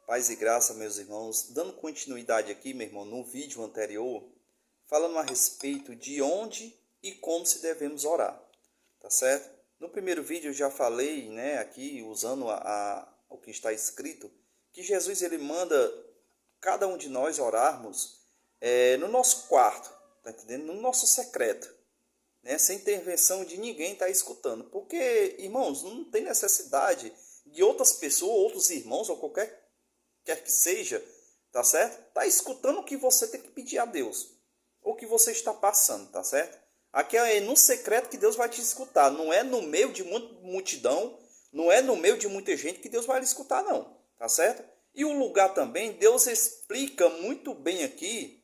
Paz e graça, meus irmãos. Dando continuidade aqui, meu irmão, no vídeo anterior, falando a respeito de onde e como se devemos orar, tá certo? No primeiro vídeo eu já falei, né, aqui usando o que está escrito, que Jesus ele manda cada um de nós orarmos no nosso quarto, tá entendendo? No nosso secreto, né, sem intervenção de ninguém estar escutando. Porque, irmãos, não tem necessidade de outras pessoas, outros irmãos ou qualquer quer que seja, tá certo? Tá escutando o que você tem que pedir a Deus, ou o que você está passando, tá certo? Aqui é no secreto que Deus vai te escutar, não é no meio de muita multidão, não é no meio de muita gente que Deus vai lhe escutar, não, tá certo? E o lugar também, Deus explica muito bem aqui,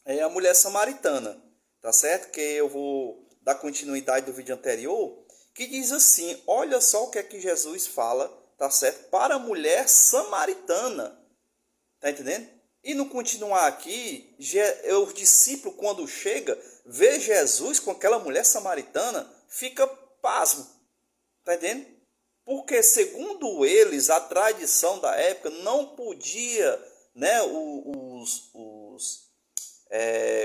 a mulher samaritana, tá certo? Que eu vou dar continuidade do vídeo anterior, que diz assim, olha só o que é que Jesus fala, tá certo? Para a mulher samaritana, tá entendendo? E no continuar aqui, o discípulo quando chega, vê Jesus com aquela mulher samaritana, fica pasmo, tá entendendo? Porque segundo eles, a tradição da época não podia, né,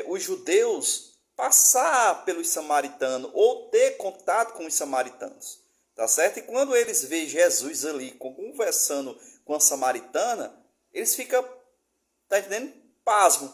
os judeus passar pelos samaritanos ou ter contato com os samaritanos, tá certo? E quando eles veem Jesus ali conversando com a samaritana, eles ficam, tá entendendo? Pasmo.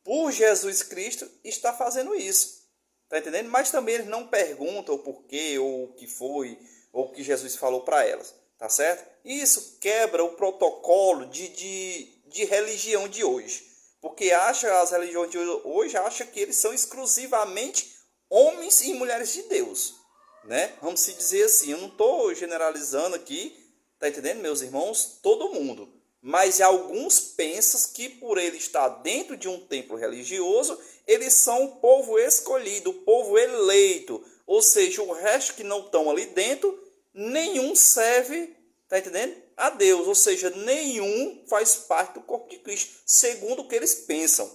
Por Jesus Cristo está fazendo isso, tá entendendo? Mas também eles não perguntam o porquê, ou o que foi, ou o que Jesus falou para elas, tá certo? Isso quebra o protocolo de religião de hoje. Porque as religiões de hoje acham que eles são exclusivamente homens e mulheres de Deus, né? Vamos se dizer assim, eu não estou generalizando aqui, tá entendendo, meus irmãos? Todo mundo. Mas alguns pensam que por ele estar dentro de um templo religioso, eles são o povo escolhido, o povo eleito. Ou seja, o resto que não estão ali dentro, nenhum serve, tá entendendo? A Deus, ou seja, nenhum faz parte do corpo de Cristo, segundo o que eles pensam,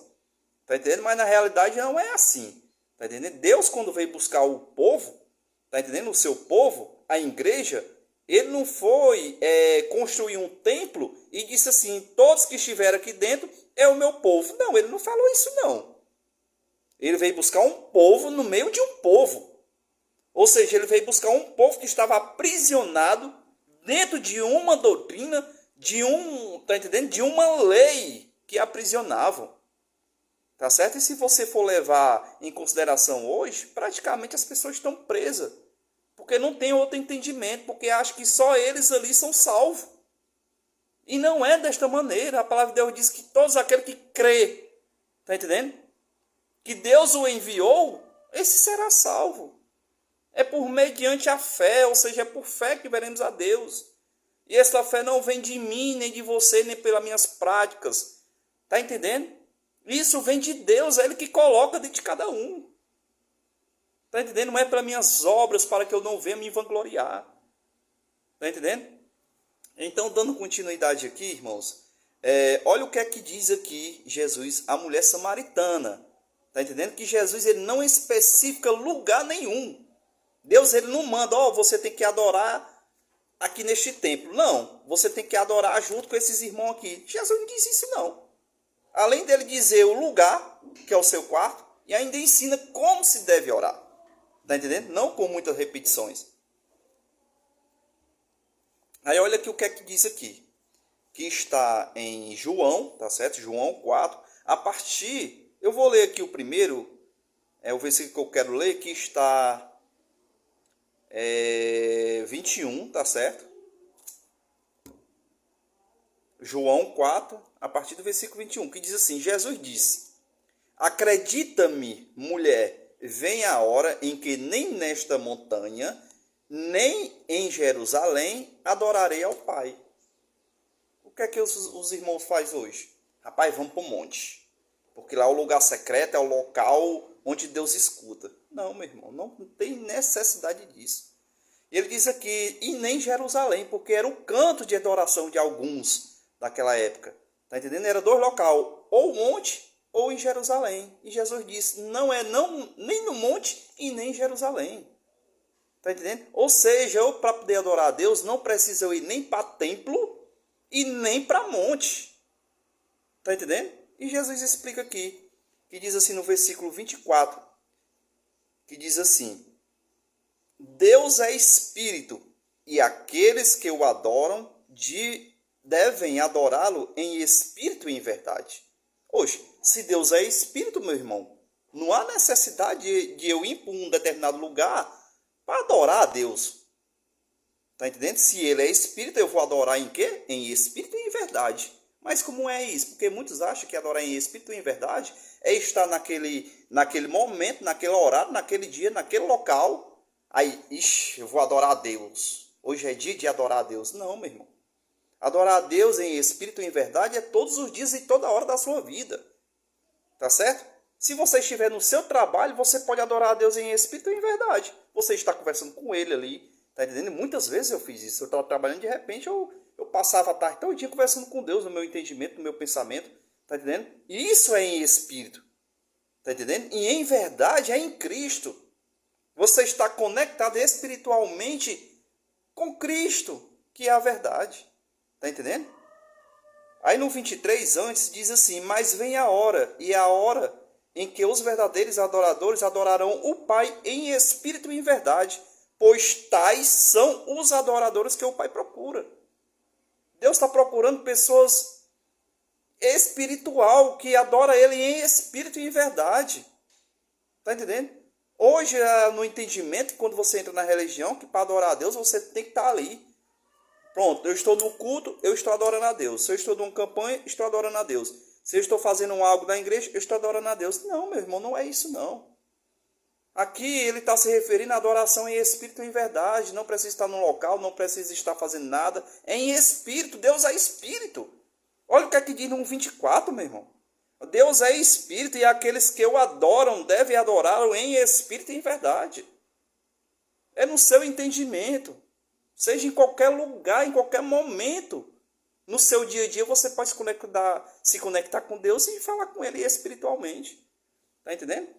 tá entendendo? Mas na realidade não é assim, tá entendendo? Deus quando veio buscar o povo, tá entendendo? O seu povo, a igreja, ele não foi construir um templo e disse assim, todos que estiveram aqui dentro é o meu povo. Não, ele não falou isso não. Ele veio buscar um povo no meio de um povo. Ou seja, ele veio buscar um povo que estava aprisionado dentro de uma doutrina, tá entendendo? De uma lei que aprisionavam. Tá certo? E se você for levar em consideração hoje, praticamente as pessoas estão presas. Porque não tem outro entendimento, porque acham que só eles ali são salvos. E não é desta maneira. A palavra de Deus diz que todos aqueles que crê, tá entendendo? Que Deus o enviou, esse será salvo. É por mediante a fé, ou seja, é por fé que veremos a Deus. E essa fé não vem de mim, nem de você, nem pelas minhas práticas. Tá entendendo? Isso vem de Deus, é Ele que coloca dentro de cada um. Tá entendendo? Não é para minhas obras, para que eu não venha me vangloriar. Tá entendendo? Então, dando continuidade aqui, irmãos, olha o que é que diz aqui Jesus, a mulher samaritana. Tá entendendo? Que Jesus ele não especifica lugar nenhum. Deus ele não manda, você tem que adorar aqui neste templo. Não, você tem que adorar junto com esses irmãos aqui. Jesus não diz isso não. Além dele dizer o lugar, que é o seu quarto, e ainda ensina como se deve orar. Tá entendendo? Não com muitas repetições. Aí olha aqui o que é que diz aqui. Que está em João, tá certo? João 4. A partir, eu vou ler aqui o primeiro, o versículo que eu quero ler, que está 21, tá certo? João 4, a partir do versículo 21, que diz assim, Jesus disse, acredita-me, mulher, vem a hora em que nem nesta montanha, nem em Jerusalém, adorarei ao Pai. O que é que os irmãos fazem hoje? Rapaz, vamos para o monte, porque lá o lugar secreto é o local onde Deus escuta. Não, meu irmão, não tem necessidade disso. Ele diz aqui, e nem Jerusalém, porque era o canto de adoração de alguns daquela época. Está entendendo? Era dois locais, ou o monte ou em Jerusalém. E Jesus disse, não é nem no monte e nem em Jerusalém. Está entendendo? Ou seja, eu para poder adorar a Deus, não precisa eu ir nem para templo e nem para monte. Está entendendo? E Jesus explica aqui, que diz assim no versículo 24, que diz assim: Deus é espírito, e aqueles que o adoram devem adorá-lo em espírito e em verdade. Hoje, se Deus é espírito, meu irmão, não há necessidade de eu ir para um determinado lugar para adorar a Deus. Está entendendo? Se ele é espírito, eu vou adorar em quê? Em espírito e em verdade. Mas como é isso? Porque muitos acham que adorar em espírito e em verdade é estar naquele momento, naquele horário, naquele dia, naquele local. Aí, eu vou adorar a Deus. Hoje é dia de adorar a Deus. Não, meu irmão. Adorar a Deus em espírito e em verdade é todos os dias e toda hora da sua vida. Tá certo? Se você estiver no seu trabalho, você pode adorar a Deus em espírito e em verdade. Você está conversando com ele ali. Tá entendendo? Muitas vezes eu fiz isso. Eu estava trabalhando, de repente eu passava a tarde todo dia conversando com Deus, no meu entendimento, no meu pensamento. Tá entendendo? E isso é em espírito. Tá entendendo? E em verdade é em Cristo. Você está conectado espiritualmente com Cristo, que é a verdade. Está entendendo? Aí no 23 antes diz assim: mas vem a hora, e é a hora em que os verdadeiros adoradores adorarão o Pai em espírito e em verdade, pois tais são os adoradores que o Pai procura. Deus está procurando pessoas espiritual que adora Ele em espírito e em verdade. Está entendendo? Hoje, no entendimento, quando você entra na religião, que para adorar a Deus você tem que estar ali. Pronto, eu estou no culto, eu estou adorando a Deus. Se eu estou numa campanha, estou adorando a Deus. Se eu estou fazendo algo na igreja, eu estou adorando a Deus. Não, meu irmão, não é isso não. Aqui ele está se referindo à adoração em espírito e em verdade. Não precisa estar no local, não precisa estar fazendo nada. É em espírito, Deus é espírito. Olha o que é que diz no 24, meu irmão. Deus é espírito e aqueles que o adoram devem adorá-lo em espírito e em verdade. É no seu entendimento. Seja em qualquer lugar, em qualquer momento. No seu dia a dia você pode se conectar com Deus e falar com Ele espiritualmente. Está entendendo?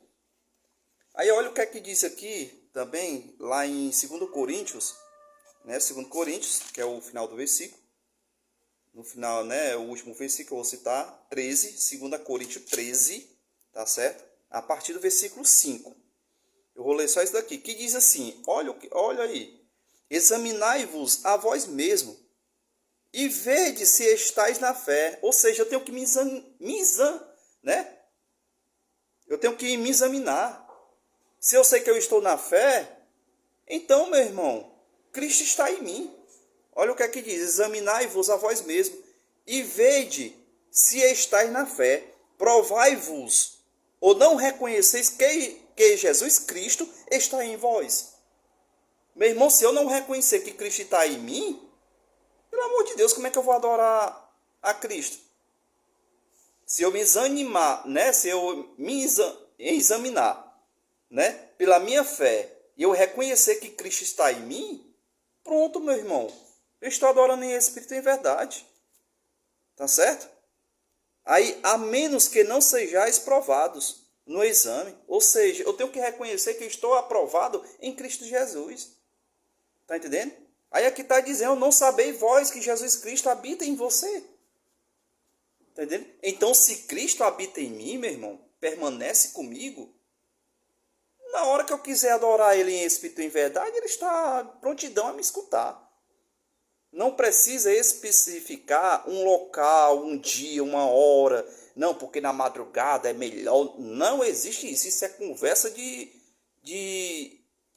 Aí olha o que é que diz aqui também, lá em 2 Coríntios, né? 2 Coríntios, que é o final do versículo. No final, né, o último versículo eu vou citar, 13, 2 Coríntios 13, tá certo? A partir do versículo 5. Eu vou ler só isso daqui, que diz assim: olha aí. Examinai-vos a vós mesmo e vede se estáis na fé. Ou seja, eu tenho que né? Eu tenho que me examinar. Se eu sei que eu estou na fé, então, meu irmão, Cristo está em mim. Olha o que é que diz: examinai-vos a vós mesmo e vede se estáis na fé. Provai-vos, ou não reconheceis que Jesus Cristo está em vós. Meu irmão, se eu não reconhecer que Cristo está em mim, pelo amor de Deus, como é que eu vou adorar a Cristo? Se eu me desanimar, né? Se eu me examinar, né? Pela minha fé, e eu reconhecer que Cristo está em mim, pronto, meu irmão. Eu estou adorando em espírito e em verdade. Tá certo? Aí, a menos que não sejais provados no exame. Ou seja, eu tenho que reconhecer que estou aprovado em Cristo Jesus. Está entendendo? Aí aqui está dizendo: não sabeis vós que Jesus Cristo habita em você. Está entendendo? Então, se Cristo habita em mim, meu irmão, permanece comigo, na hora que eu quiser adorar Ele em espírito e em verdade, Ele está prontidão a me escutar. Não precisa especificar um local, um dia, uma hora. Não, porque na madrugada é melhor. Não existe isso. Isso é conversa de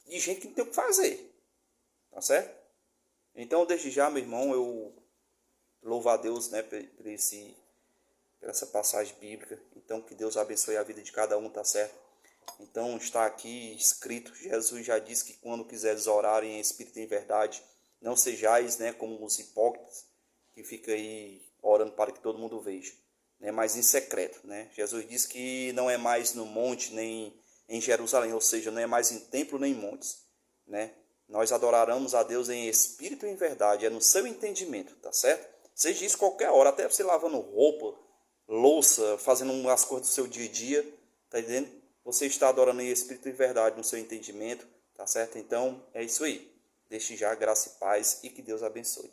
gente que não tem o que fazer. Tá certo? Então, desde já, meu irmão, eu louvo a Deus, né, por essa passagem bíblica. Então, que Deus abençoe a vida de cada um, tá certo? Então, está aqui escrito, Jesus já disse que quando quiseres orar em espírito e em verdade, não sejais, né, como os hipócritas que ficam aí orando para que todo mundo veja, né, mas em secreto, né? Jesus disse que não é mais no monte nem em Jerusalém, ou seja, não é mais em templo nem em montes, né? Nós adoraremos a Deus em espírito e em verdade, é no seu entendimento, tá certo? Seja isso qualquer hora, até você lavando roupa, louça, fazendo as coisas do seu dia a dia, tá entendendo? Você está adorando em espírito e verdade no seu entendimento, tá certo? Então, é isso aí. Desde já, graça e paz e que Deus abençoe.